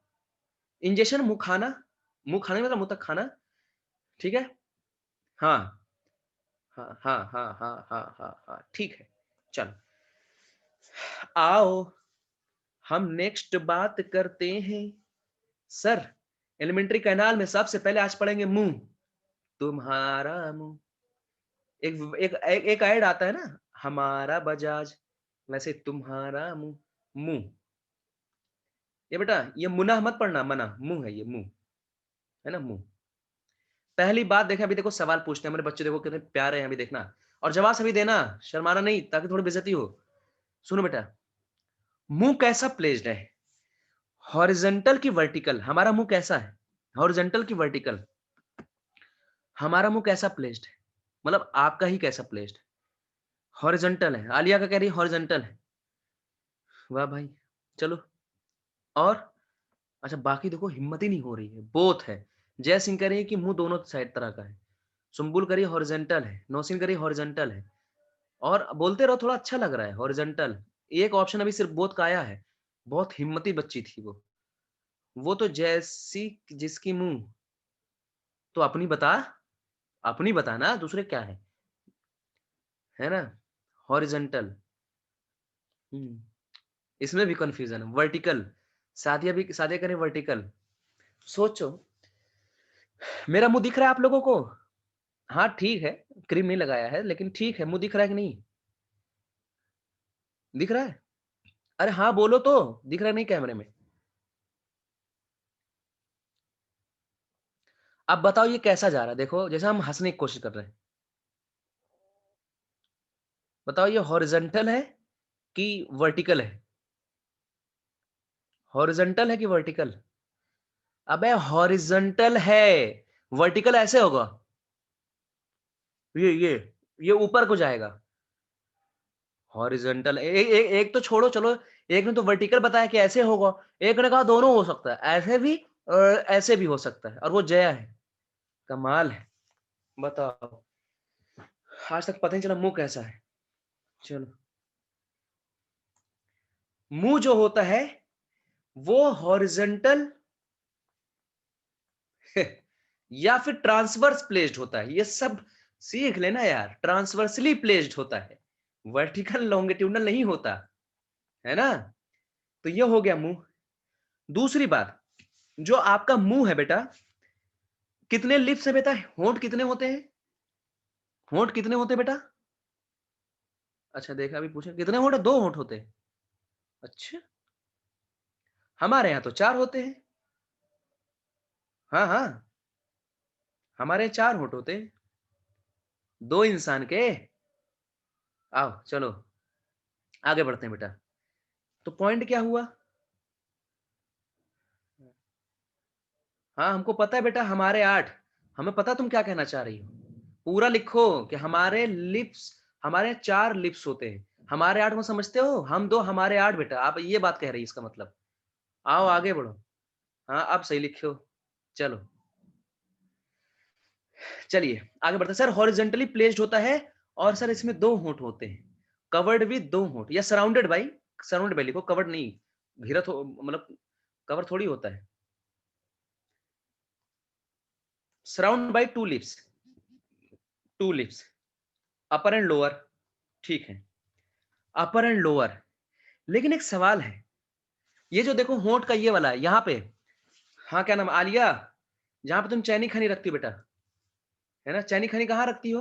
इंजेशन, मुंह खाना, मुंह खाने मतलब मुंह तक खाना, ठीक है। हाँ हाँ हाँ हाँ हाँ हाँ हाँ हाँ, ठीक है। चलो आओ हम नेक्स्ट बात करते हैं। सर एलिमेंट्री कैनाल में सबसे पहले आज पढ़ेंगे मुंह। तुम्हारा मुंह। एक ऐड आता है ना, हमारा बजाज, वैसे तुम्हारा मुंह। मुंह। ये बेटा ये मुना मत पढ़ना, मना, मुंह है, ये मुंह है ना, मुंह। पहली बात देखें, अभी देखो सवाल पूछते हैं मेरे बच्चे, देखो कितने प्यारे हैं, अभी देखना और जवाब सभी देना, शर्माना नहीं, ताकि थोड़ी बेइज्जती हो। सुनो बेटा, मुंह कैसा प्लेस्ड है, हॉरिजॉन्टल की वर्टिकल? हमारा मुंह कैसा है, हॉरिजॉन्टल की वर्टिकल? हमारा मुंह कैसा प्लेस्ड है, मतलब आपका ही कैसा प्लेस्ड है? हॉरिजॉन्टल है। आलिया का कह रही है हॉरिजॉन्टल है। वाह भाई। चलो और अच्छा, बाकी देखो हिम्मत ही नहीं हो रही है, बोथ है। जय सिंह कह रही है कि मुंह दोनों साइड तरह का है, सुम्बुल करी हॉरिजॉन्टल है, नौसिन करी हॉरिजॉन्टल है, और बोलते रहो, थोड़ा अच्छा लग रहा है हॉरिजॉन्टल। एक ऑप्शन अभी सिर्फ बोथ का आया है। बहुत हिम्मती बच्ची थी वो तो जैसी जिसकी मुंह। तो अपनी बता, अपनी बता ना, दूसरे क्या है ना? हॉरिजॉन्टल। इसमें भी कंफ्यूजन है, वर्टिकल। सादिया करें वर्टिकल। सोचो, मेरा मुंह दिख रहा है आप लोगों को? हाँ ठीक है, क्रीम नहीं लगाया है, लेकिन ठीक है, मुंह दिख रहा है कि नहीं? दिख रहा है? अरे हाँ बोलो तो, दिख रहा है नहीं कैमरे में? अब बताओ ये कैसा जा रहा है, देखो जैसे हम हंसने की कोशिश कर रहे हैं। बताओ ये हॉरिजॉन्टल है कि वर्टिकल है? हॉरिजॉन्टल है कि वर्टिकल? अबे हॉरिजॉन्टल है, वर्टिकल ऐसे होगा, ये ऊपर को जाएगा। हॉरिजॉन्टल एक तो छोड़ो, चलो एक ने तो वर्टिकल बताया कि ऐसे होगा, एक ने कहा दोनों हो सकता है, ऐसे भी और ऐसे भी हो सकता है, और वो जया है। कमाल है। बताओ, आज तक पता नहीं चला मुंह कैसा है। चलो, मुंह जो होता है वो हॉरिजॉन्टल या फिर ट्रांसवर्स प्लेस्ड होता है, ये सब सीख लेना यार। ट्रांसवर्सली प्लेस्ड होता है, वर्टिकल लॉन्गिट्यूडनल नहीं होता, है ना? तो ये हो गया मुंह। दूसरी बात, जो आपका मुंह है बेटा, कितने लिप्स है बेटा? होंठ कितने होते हैं? होंठ कितने होते हैं बेटा? अच्छा देखा, अभी पूछे कितने होंठ है? 2 होंठ होते हैं। अच्छा, हमारे यहाँ तो 4 होते हैं। हाँ हाँ, हमारे 4 होंठ होते हैं, 2 इंसान के। आओ चलो आगे बढ़ते हैं बेटा। तो पॉइंट क्या हुआ? हाँ हमको पता है बेटा, हमारे 8। हमें पता तुम क्या कहना चाह रही हो, पूरा लिखो कि हमारे लिप्स, हमारे 4 लिप्स होते हैं। हमारे 8 को समझते हो, हम 2 हमारे 8 बेटा, आप ये बात कह रही है इसका मतलब। आओ आगे बढ़ो। हाँ अब सही लिखो। चलो चलिए आगे बढ़ते हैं। सर हॉरिजेंटली प्लेस्ड होता है, और सर इसमें 2 होंठ होते हैं, कवर्ड विद 2 होंठ, या सराउंडेड बाई, सराउंडेड बाई लिखो, कवर्ड नहीं। घिरा मतलब कवर थोड़ी होता है। Surround by 2 lips, 2 lips, upper and lower. ठीक है, अपर एंड लोअर। लेकिन एक सवाल है, ये जो देखो होंठ का ये वाला है यहाँ पे, हाँ क्या नाम आलिया, जहां पे तुम चैनी खनी रखती हो बेटा, है ना? चैनी खनी कहाँ रखती हो?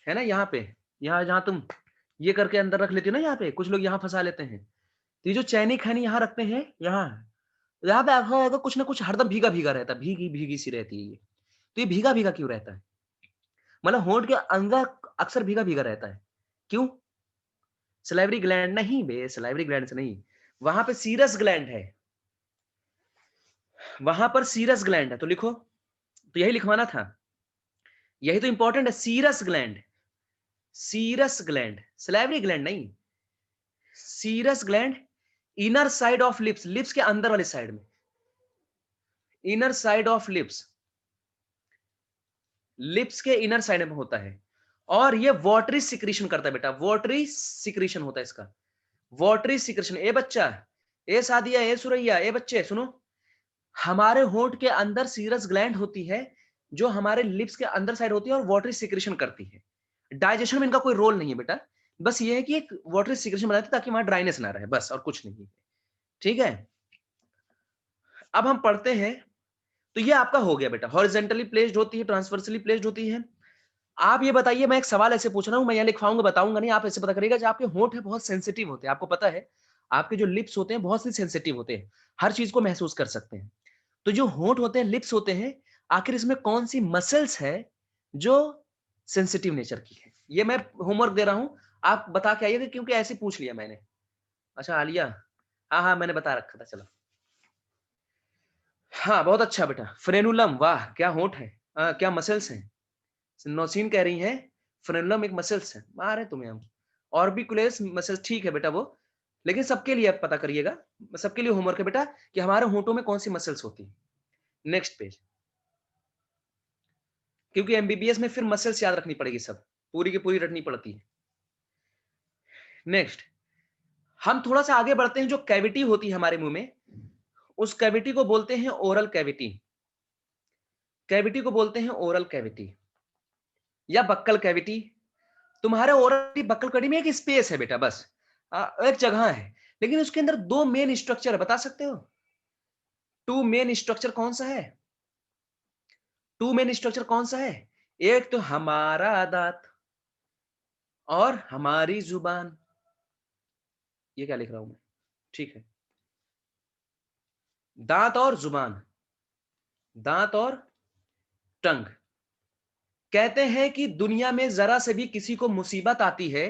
है ना यहाँ पे, यहाँ जहां तुम ये करके अंदर रख लेती हो ना, यहाँ पे कुछ लोग यहाँ फंसा लेते हैं। तो ये जो चैनी खनी यहाँ रखते हैं, यहाँ यहाँ पे ऐसा होगा, कुछ ना कुछ हरदम भीगा भीगा रहता है, भीगी भीगी सी रहती है ये। तो ये भीगा भीगा क्यों रहता है? मतलब होंठ के अंदर अक्सर भीगा भीगा रहता है, क्यों? सलाइवरी ग्लैंड नहीं बे, सलाइवरी ग्लैंड से नहीं, वहां पे सीरस ग्लैंड है, वहां पर सीरस ग्लैंड है, तो लिखो, तो यही लिखवाना था, यही तो इंपॉर्टेंट है, serous gland. Serous gland, salivary gland नहीं, serous gland. Inner side of lips, lips के अंदर वाले साइड में, inner side of lips, lips के इनर साइड में होता है। और ये वाटरी सिक्रीशन करता है बेटा, वाटरी सिक्रीशन होता है इसका, वाटरी सिक्रीशन। ए बच्चा, ए सादिया, ए सुरैया, ए बच्चे सुनो, हमारे होंठ के अंदर सीरस ग्लैंड होती है, जो हमारे लिप्स के अंदर साइड होती है और वाटरी सिक्रेशन करती है। डाइजेशन में इनका कोई रोल नहीं है बेटा, बस ये है कि एक वाटरी सिक्रेशन बनाती है ताकि वहां ड्राइनेस ना रहे, बस और कुछ नहीं है। ठीक है, अब हम पढ़ते हैं। तो ये आपका हो गया बेटा, हॉरिजेंटली प्लेस्ड होती है, ट्रांसवर्सली प्लेस्ड होती है। आप ये बताइए, मैं एक सवाल ऐसे पूछ रहा हूं, मैं यहाँ लिखवाऊंगा, बताऊंगा नहीं, आप ऐसे पता करिएगा। जो आपके होंठ है बहुत सेंसिटिव होते हैं, आपको पता है, आपके जो लिप्स होते हैं बहुत ही सेंसिटिव होते हैं, हर चीज को महसूस कर सकते हैं। तो जो होंठ होते हैं, लिप्स होते हैं, आखिर इसमें कौन सी मसल्स है जो सेंसिटिव नेचर की है? ये मैं होमवर्क दे रहा हूं, आप बता के आइएगा, क्योंकि ऐसे पूछ लिया मैंने। अच्छा आलिया, हाँ हाँ मैंने बता रखा था, चलो। हाँ बहुत अच्छा बेटा, फ्रेनुलम, वाह क्या होंठ है, क्या मसल्स हैं। नौसीन कह रही है फ्रेनुलम एक मसल्स है, मारे तुम्हें हम। ऑर्बिकुलस मसल्स ठीक है बेटा वो, लेकिन सबके लिए आप पता करिएगा, सबके लिए होमवर्क है बेटा कि हमारे होंठों में कौन सी मसल्स होती है। नेक्स्ट पेज, क्योंकि एमबीबीएस में फिर मसल्स याद रखनी पड़ेगी, सब पूरी की पूरी रटनी पड़ती है। नेक्स्ट, हम थोड़ा सा आगे बढ़ते हैं। जो कैविटी होती है हमारे मुंह में, उस कैविटी को बोलते हैं ओरल कैविटी। कैविटी को बोलते हैं ओरल कैविटी या बक्कल कैविटी। तुम्हारे ओरल बक्कल कैविटी में एक स्पेस है बेटा, बस एक जगह है, लेकिन उसके अंदर दो मेन स्ट्रक्चर है, बता सकते हो? टू मेन स्ट्रक्चर कौन सा है? टू मेन स्ट्रक्चर कौन सा है? एक तो हमारा दांत और हमारी जुबान। ये क्या लिख रहा हूं मैं? ठीक है, दांत और जुबान, दांत और टंग। कहते हैं कि दुनिया में जरा से भी किसी को मुसीबत आती है,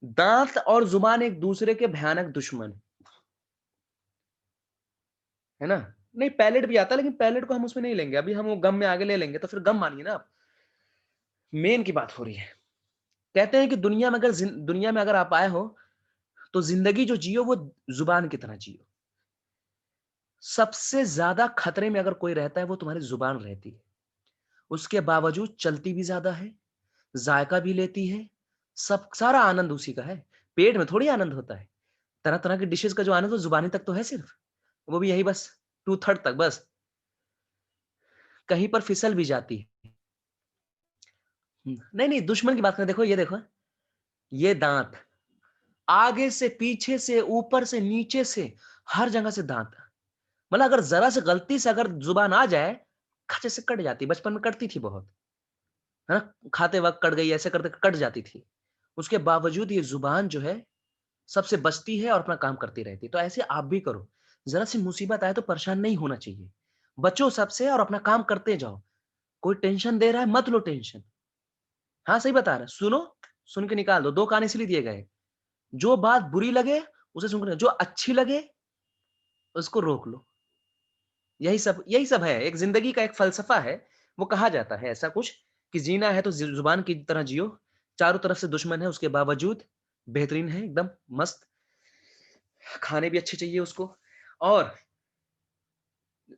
दांत और जुबान एक दूसरे के भयानक दुश्मन है ना। नहीं पैलेट भी आता है, लेकिन पैलेट को हम उसमें नहीं लेंगे अभी, हम वो गम में आगे ले लेंगे, तो फिर गम मानिए ना आप। मेन की बात हो रही है। कहते हैं कि दुनिया में अगर आप आए हो, तो जिंदगी जो जियो वो जुबान की तरह जियो। सबसे ज्यादा खतरे में अगर कोई रहता है, वो तुम्हारी जुबान रहती है। उसके बावजूद चलती भी ज्यादा है, जायका भी लेती है, सब सारा आनंद उसी का है। पेट में थोड़ी आनंद होता है, तरह तरह की डिशेस का जो आनंद वो जुबानी तक तो है सिर्फ, वो भी यही बस 2/3 तक बस, कहीं पर फिसल भी जाती है। नहीं नहीं, दुश्मन की बात करें, देखो ये देखो, ये दांत, आगे से पीछे से ऊपर से नीचे से हर जगह से दांत। मतलब अगर जरा से गलती से अगर जुबान आ जाए, खचे से कट जाती, बचपन में कटती थी बहुत, है ना, खाते वक्त कट गई, ऐसे करते कट जाती थी। उसके बावजूद ये जुबान जो है सबसे बचती है और अपना काम करती रहती है। तो ऐसे आप भी करो, जरा सी मुसीबत आए तो परेशान नहीं होना चाहिए, बचो सबसे और अपना काम करते जाओ। कोई टेंशन दे रहा है, मत लो टेंशन। हाँ सही बता रहा है, सुनो, सुन के निकाल दो, दो कान इसलिए दिए गए, जो बात बुरी लगे उसे सुनकर, जो अच्छी लगे उसको रोक लो। यही सब है, एक जिंदगी का एक फलसफा है। वो कहा जाता है ऐसा कुछ कि जीना है तो जुबान की तरह जियो, चारों तरफ से दुश्मन है, उसके बावजूद बेहतरीन है, एकदम मस्त, खाने भी अच्छे चाहिए उसको, और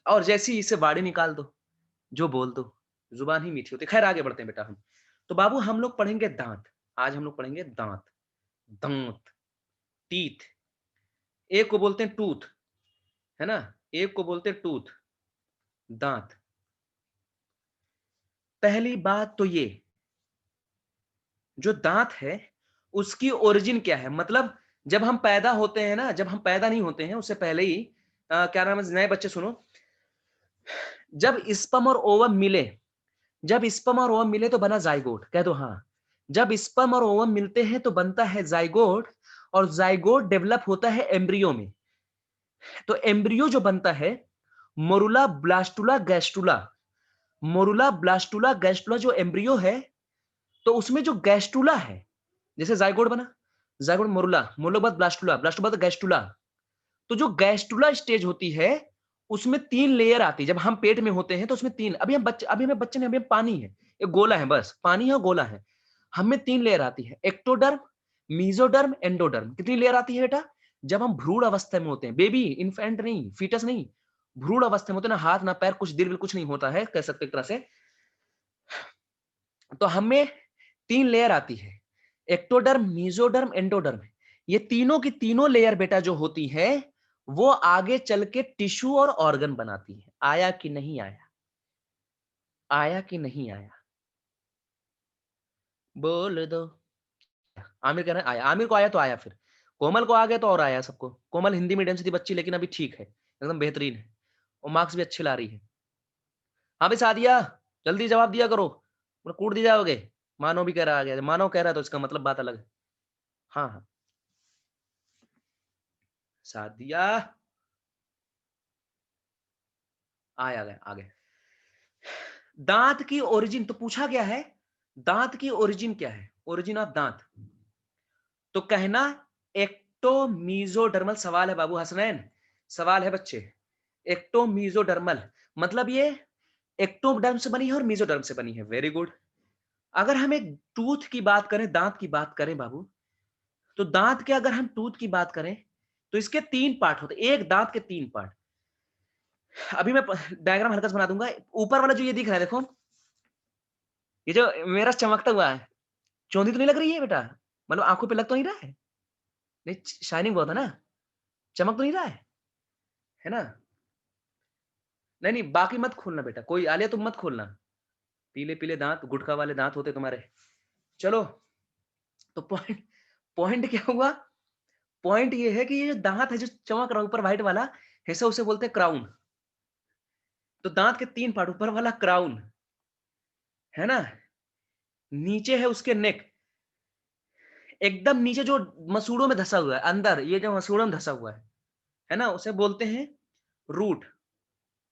और जैसी ही इसे बाड़ी निकाल दो, जो बोल दो, जुबान ही मीठी होती है। खैर आगे बढ़ते हैं बेटा हम। तो बाबू हम लोग पढ़ेंगे दांत, आज हम लोग पढ़ेंगे दांत। दांत, टीथ, एक को बोलते हैं टूथ, है ना, एक को बोलते हैं टूथ, दांत। पहली बात तो ये, जो दांत है उसकी ओरिजिन क्या है, मतलब जब हम पैदा होते हैं ना, जब हम पैदा नहीं होते हैं उससे पहले ही क्या नाम है, नए बच्चे सुनो, जब स्पर्म और ओवम मिले, जब स्पर्म और ओवम मिले तो बना जाइगोट, कह दो हाँ। जब स्पर्म और ओवम मिलते हैं तो बनता है जाइगोट, और जाइगोट डेवलप होता है एम्ब्रियो में। तो एम्ब्रियो जो बनता है, morula blastula gastrula, morula blastula gastrula जो एम्ब्रियो है, तो उसमें जो गैस्टुला है, जैसे जाइगोट बना, जाइगोट मोरुला, मोरुला बाद ब्लास्टुला, ब्लास्टुला बाद गैस्टुला। तो जो गैस्टुला स्टेज होती है, उसमें 3 लेयर आती है। जब हम पेट में होते हैं तो उसमें 3, अभी हमें बच्चे ने, अभी हम पानी है, एक गोला है, बस पानी है और गोला है। हमें 3 लेयर आती है, एक्टोडर्म, मीजोडर्म, एंडोडर्म। कितनी लेयर आती है बेटा? जब हम भ्रूण अवस्था में होते हैं, बेबी इन्फेंट नहीं, फीटस नहीं, भ्रूण अवस्था में होते हैं ना, हाथ ना पैर, कुछ देर में कुछ नहीं होता है, कह सकते एक तरह से। तो हमें 3 लेयर आती है, एक्टोडर्म, मीजोडर्म, एंडोडर्म। ये तीनों की तीनों लेयर बेटा जो होती है, वो आगे चल के टिश्यू और ऑर्गन बनाती है। आया कि नहीं आया? आया कि नहीं आया? बोल दो। आमिर कह रहा है आया। आमिर को आया तो आया फिर। कोमल को आ गया तो और आया सबको। कोमल हिंदी मीडियम से थी बच्ची लेकिन अभी ठीक है, एकदम बेहतरीन है और मार्क्स भी अच्छे ला रही है। हाँ भाई सादिया, जल्दी जवाब दिया करो, वरना कूट दी जाओगे। मानव भी कह रहा आ गया। मानव कह रहा है तो इसका मतलब बात अलग है। हाँ, हाँ। सादिया आ गए। दांत की ओरिजिन तो पूछा गया है, दांत की ओरिजिन क्या है? ओरिजिन ऑफ दांत। तो कहना एक्टोमीजोडर्मल सवाल है बाबू हसनैन, सवाल है बच्चे। एक्टोमीजोडर्मल मतलब ये एक्टोडर्म से बनी है और मीजोडर्म से बनी है। Very good. अगर हम एक टूथ की बात करें, दांत की बात करें बाबू, तो दांत के अगर हम टूथ की बात करें तो इसके 3 पार्ट होते हैं। एक दांत के 3 पार्ट। अभी मैं डायग्राम हल्का सा बना दूंगा। ऊपर वाला जो ये दिख रहा है देखो, ये जो मेरा चमकता हुआ है, चौंधी तो नहीं लग रही है बेटा? मतलब आंखों पे लग तो नहीं रहा है? नहीं, शाइनिंग बहुत है ना, चमक तो नहीं रहा है ना? नहीं नहीं, बाकी मत खोलना बेटा, कोई आलिया तुम मत खोलना। पीले पीले दांत गुटखा वाले दांत होते तुम्हारे। चलो, तो पॉइंट पॉइंट क्या हुआ? पॉइंट ये है कि ये जो दांत है जो चमक रहा है ऊपर व्हाइट वाला हिस्सा, उसे बोलते हैं क्राउन। तो दांत के 3 पार्ट, ऊपर वाला क्राउन है ना, नीचे है उसके नेक, एकदम नीचे जो मसूड़ों में धसा हुआ है, अंदर ये जो मसूड़ों में धसा हुआ है ना, उसे बोलते हैं रूट।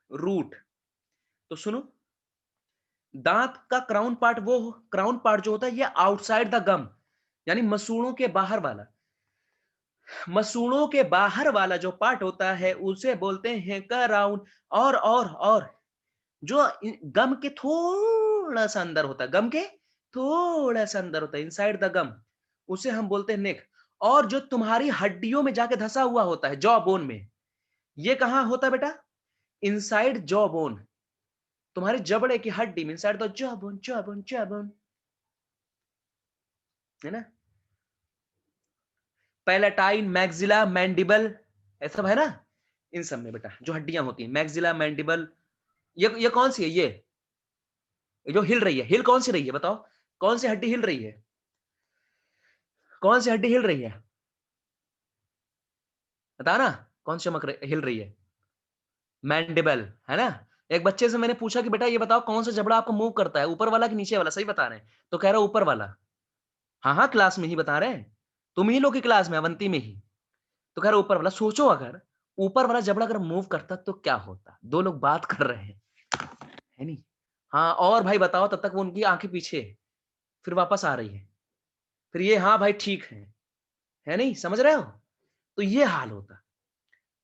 रूट। तो सुनो, दांत का क्राउन पार्ट, वो क्राउन पार्ट जो होता है ये आउटसाइड द गम, यानी मसूड़ों के बाहर वाला, मसूड़ों के बाहर वाला जो पार्ट होता है उसे बोलते हैं क्राउन। और जो गम के थोड़ा सा अंदर होता है, गम के थोड़ा सा अंदर होता है, इनसाइड द गम, उसे हम बोलते हैं नेक। और जो तुम्हारी हड्डियों में जाके धसा हुआ होता है जॉ बोन में, ये कहां होता है बेटा? इनसाइड जॉ बोन, तुम्हारे जबड़े की हड्डी में, inside the jaw bone, jaw bone, jaw bone, है ना? पैलेटाइन, मैक्सिला, मैंडिबल, ऐसा सब है ना? इन सब में बेटा जो हड्डियां होती हैं, मैक्सिला, मैंडिबल, ये कौन सी है? ये जो हिल रही है, हिल कौन सी रही है बताओ? कौन सी हड्डी हिल रही है? कौन सी हड्डी हिल रही है? बता ना, कौन सी हिल रही है? मैंडिबल, है ना? एक बच्चे से मैंने पूछा कि बेटा ये बताओ कौन सा जबड़ा आपको मूव करता है, ऊपर वाला कि नीचे वाला? सही बता रहे हैं, तो कह रहा है ऊपर वाला। हाँ हाँ, क्लास में ही बता रहे हैं, तुम ही लोग की क्लास में, अवंती में ही। तो कह रहा ऊपर वाला। सोचो अगर ऊपर वाला जबड़ा अगर मूव करता तो क्या होता? दो लोग बात कर रहे हैं, है नहीं? हाँ, और भाई बताओ, तब तक वो उनकी आंखें पीछे, फिर वापस आ रही है, फिर ये हाँ भाई ठीक है नहीं? समझ रहे हो? तो ये हाल होता,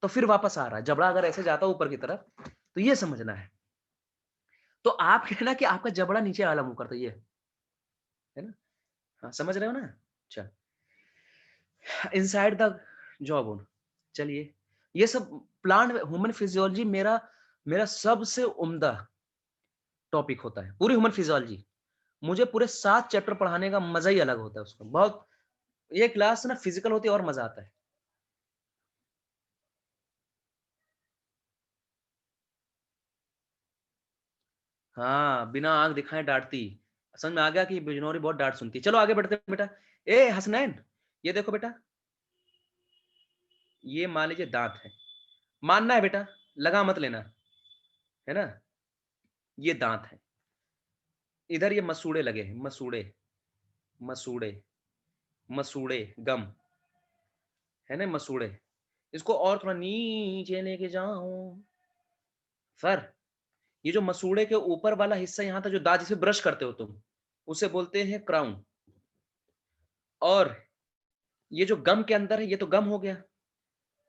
तो फिर वापस आ रहा है जबड़ा अगर ऐसे जाता ऊपर की तरफ, तो ये समझना है। तो आप कहना कि आपका जबड़ा नीचे वाला मुंह करता, ये है ना? हाँ, समझ रहे हो ना? चल, इनसाइड द जॉ बोन। चलिए, ये सब प्लांट ह्यूमन फिजियोलॉजी मेरा मेरा सबसे उम्दा टॉपिक होता है, पूरी ह्यूमन फिजियोलॉजी। मुझे पूरे 7 चैप्टर पढ़ाने का मजा ही अलग होता है उसका, बहुत। ये क्लास ना फिजिकल होती है और मजा आता है। हाँ, बिना आंख दिखाए डांटती। समझ में आ गया कि बिजनौरी बहुत डांट सुनती है। चलो आगे बढ़ते हैं बेटा। ए हसनैन, ये देखो बेटा, ये मान लीजिए दांत है, मानना है बेटा, लगा मत लेना, है ना? ये दांत है, इधर ये मसूड़े लगे हैं, मसूड़े, मसूड़े, मसूड़े गम, है ना? मसूड़े। इसको और थोड़ा नीचे लेके जाओ, सर। ये जो मसूड़े के ऊपर वाला हिस्सा यहाँ था, जो दांत जिसे ब्रश करते हो तुम, उसे बोलते हैं क्राउन। और ये जो गम के अंदर है, ये तो गम हो गया,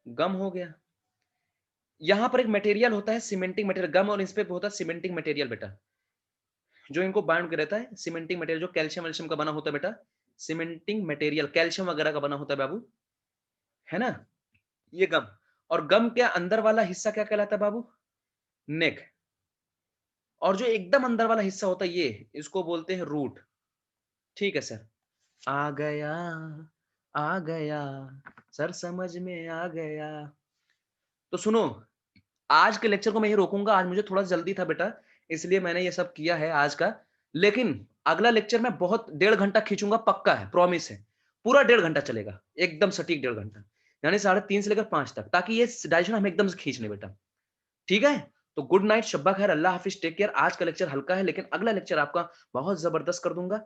गम हो गया। यहाँ पर एक मटेरियल होता है सीमेंटिंग मटेरियल, गम और इस पे होता है सीमेंटिंग मटेरियल बेटा, जो इनको बाइंड कर रहता है। सीमेंटिंग मटेरियल जो कैल्शियम वैल्शियम का बना होता है बेटा, सीमेंटिंग मटेरियल कैल्शियम वगैरह का बना होता है बाबू, है ना? ये गम। और गम के अंदर वाला हिस्सा क्या कहलाता है बाबू? नेक। और जो एकदम अंदर वाला हिस्सा होता है, ये इसको बोलते हैं रूट। ठीक है सर, आ गया, आ गया, सर समझ में आ गया। तो सुनो, आज के लेक्चर को मैं ही रोकूंगा, आज मुझे थोड़ा जल्दी था बेटा, इसलिए मैंने ये सब किया है आज का। लेकिन अगला लेक्चर मैं बहुत 1.5 घंटा खींचूंगा, पक्का है, प्रॉमिस है। पूरा 1.5 घंटा चलेगा, एकदम सटीक 1.5 घंटा, यानी 3:30 से लेकर 5 तक, ताकि ये डाइजेशन हम एकदम से खींच लें बेटा। ठीक है? तो गुड नाइट, शब्बा खैर, अल्लाह हाफिज़, टेक केयर। आज का लेक्चर हल्का है, लेकिन अगला लेक्चर आपका बहुत ज़बरदस्त कर दूँगा।